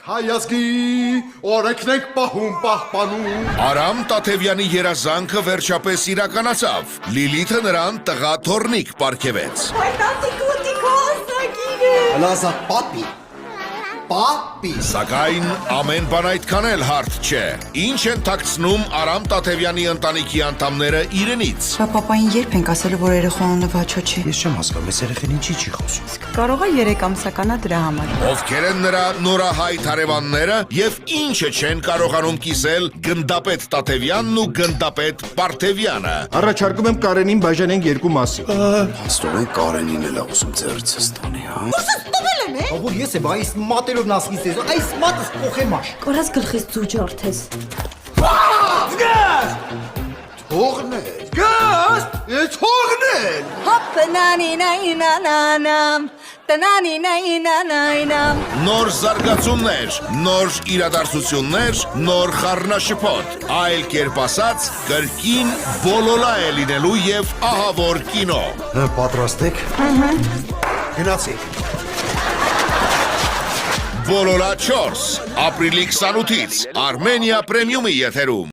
հայազգի, օրենքն ենք պահում պահպանում։ Արամ Տաթևյանի երազանքը վերջապես իրականացավ։ Լիլիթը նրան տղա թոռնիկ պարգևեց։ Հլասա պապի, պապի։ Սակայն ամեն բան այդքան էլ հարթ չէ։ Ինչ են թաքցնում Արամ Տաթևյանի ընտանիքի անդամները իրենից։ Բա պապային երբ ենք ասելու, որ երեխան անունը Վաչո չի։ Ես չեմ հասկանում, այս երեխեն ինչի չի խոսում։ Կարող է 3 ամսականա դրա համար։ Ովքեր են նրա նորահայտ հարևանները եւ ինչը չեն կարողանում կիսել Գնդապետ Տաթևյանն ու Գնդապետ Պարթևյանը։ Առաջարկում եմ Կարենին բաժանենք երկու մասի։ Աստորեն Կարենին էլ ուզում ձեռից ստանի, հա։ Ավոր ես եմ այս մատերով նասկից ես, այս մատս կողեմաշ։ Կորած գլխից ձու ջարդես։ Թողնել, գաս, թողնել։ Հոպ նանինայնանանամ, տնանինայնանայնամ։ Նոր զարգացումներ, նոր իրադարձություններ, նոր խառնաշփոթ, այլ կերպ ասած, կրկին բոլոլա է լինելու եւ ահավոր կինո։ Պատրաստ եք։ Գնացեք։ Բոլոլա 4, ապրիլի 28-ից Արմենիա պրեմիումի եթերում։